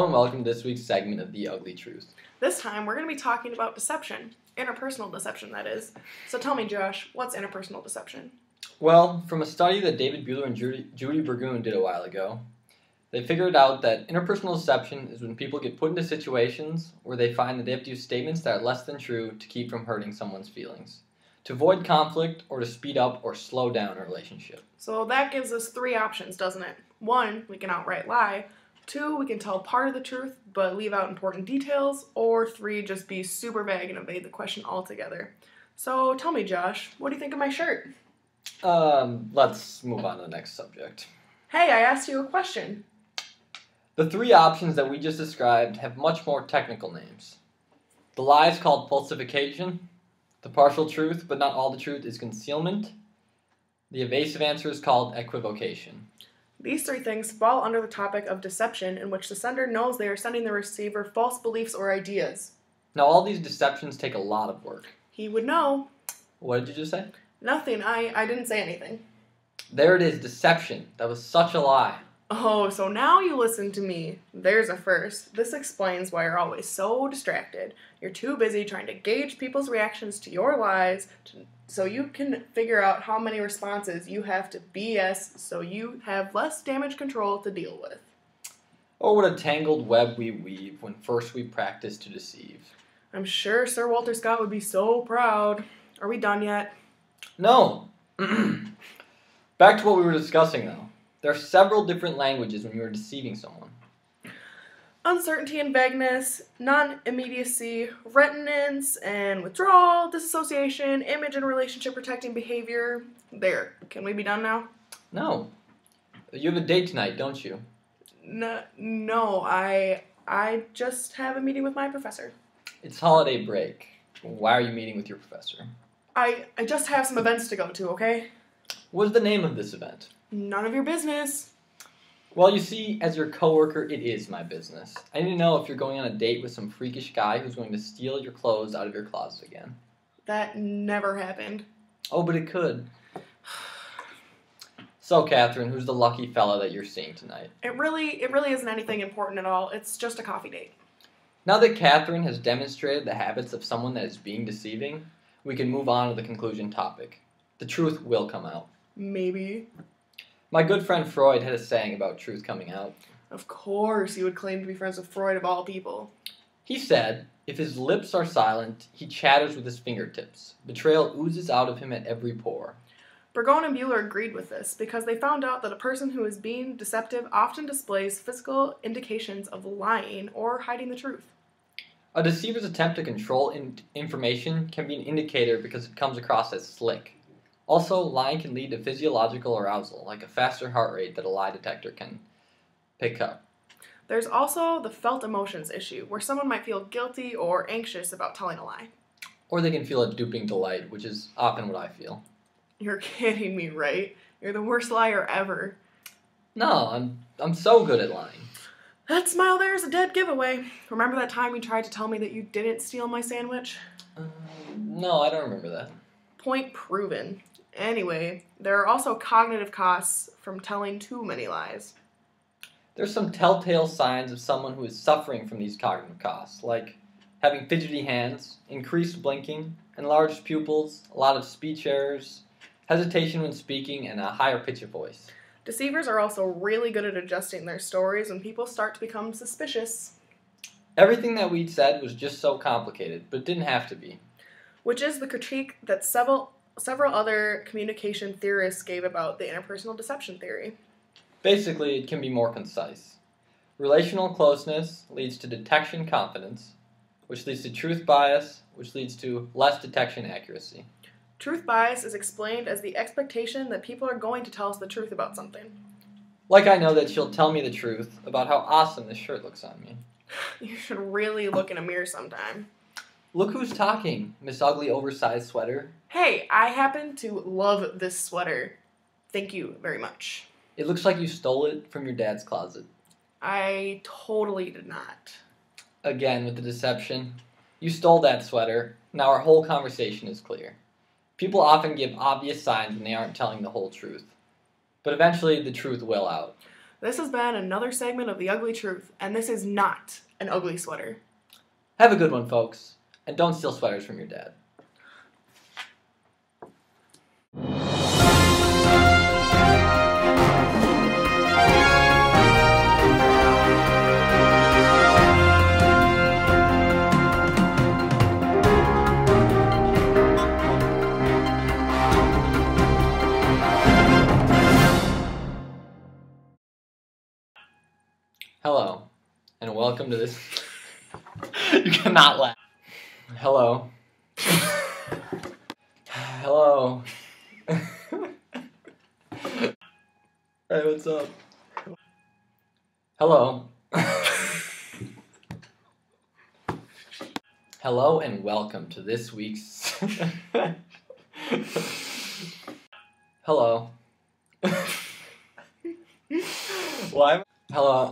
and welcome to this week's segment of The Ugly Truth. This time, we're going to be talking about deception. Interpersonal deception, that is. So tell me, Josh, what's interpersonal deception? Well, from a study that David Buehler and Judy Burgoon did a while ago, they figured out that interpersonal deception is when people get put into situations where they find that they have to use statements that are less than true to keep from hurting someone's feelings, to avoid conflict, or to speed up or slow down a relationship. So that gives us three options, doesn't it? 1, we can outright lie. 2, we can tell part of the truth but leave out important details. Or 3, just be super vague and evade the question altogether. So tell me, Josh, what do you think of my shirt? Let's move on to the next subject. Hey, I asked you a question. The three options that we just described have much more technical names. The lie is called falsification. The partial truth, but not all the truth, is concealment. The evasive answer is called equivocation. These three things fall under the topic of deception, in which the sender knows they are sending the receiver false beliefs or ideas. Now, all these deceptions take a lot of work. He would know. What did you just say? Nothing. I didn't say anything. There it is, deception. That was such a lie. Oh, so now you listen to me. There's a first. This explains why you're always so distracted. You're too busy trying to gauge people's reactions to your lies so you can figure out how many responses you have to BS so you have less damage control to deal with. Oh, what a tangled web we weave when first we practice to deceive. I'm sure Sir Walter Scott would be so proud. Are we done yet? No. Back to what we were discussing, though. There are several different languages when you are deceiving someone. Uncertainty and vagueness, non-immediacy, reticence and withdrawal, disassociation, image and relationship protecting behavior. There. Can we be done now? No. You have a date tonight, don't you? No, I just have a meeting with my professor. It's holiday break. Why are you meeting with your professor? I just have some events to go to, okay? What is the name of this event? None of your business. Well, you see, as your coworker, it is my business. I need to know if you're going on a date with some freakish guy who's going to steal your clothes out of your closet again. That never happened. Oh, but it could. So, Catherine, who's the lucky fella that you're seeing tonight? It really isn't anything important at all. It's just a coffee date. Now that Catherine has demonstrated the habits of someone that is being deceiving, we can move on to the conclusion topic. The truth will come out. Maybe. My good friend Freud had a saying about truth coming out. Of course you would claim to be friends with Freud of all people. He said, if his lips are silent, he chatters with his fingertips. Betrayal oozes out of him at every pore. Burgoon and Buehler agreed with this because they found out that a person who is being deceptive often displays physical indications of lying or hiding the truth. A deceiver's attempt to control information can be an indicator because it comes across as slick. Also, lying can lead to physiological arousal, like a faster heart rate that a lie detector can pick up. There's also the felt emotions issue, where someone might feel guilty or anxious about telling a lie. Or they can feel a duping delight, which is often what I feel. You're kidding me, right? You're the worst liar ever. No, I'm so good at lying. That smile there is a dead giveaway. Remember that time you tried to tell me that you didn't steal my sandwich? No, I don't remember that. Point proven. Anyway, there are also cognitive costs from telling too many lies. There's some telltale signs of someone who is suffering from these cognitive costs, like having fidgety hands, increased blinking, enlarged pupils, a lot of speech errors, hesitation when speaking, and a higher pitch of voice. Deceivers are also really good at adjusting their stories when people start to become suspicious. Everything that we'd said was just so complicated, but it didn't have to be. Which is the critique that several other communication theorists gave about the interpersonal deception theory. Basically, it can be more concise. Relational closeness leads to detection confidence, which leads to truth bias, which leads to less detection accuracy. Truth bias is explained as the expectation that people are going to tell us the truth about something. Like I know that she'll tell me the truth about how awesome this shirt looks on me. You should really look in a mirror sometime. Look who's talking, Miss Ugly Oversized Sweater. Hey, I happen to love this sweater. Thank you very much. It looks like you stole it from your dad's closet. I totally did not. Again, with the deception. You stole that sweater. Now our whole conversation is clear. People often give obvious signs when they aren't telling the whole truth. But eventually, the truth will out. This has been another segment of The Ugly Truth, and this is not an ugly sweater. Have a good one, folks, and don't steal sweaters from your dad. Hello, and welcome to this. You cannot laugh. Hello. Hello. Hey, what's up? Hello. Hello, and welcome to this week's. Hello. Why? Hello.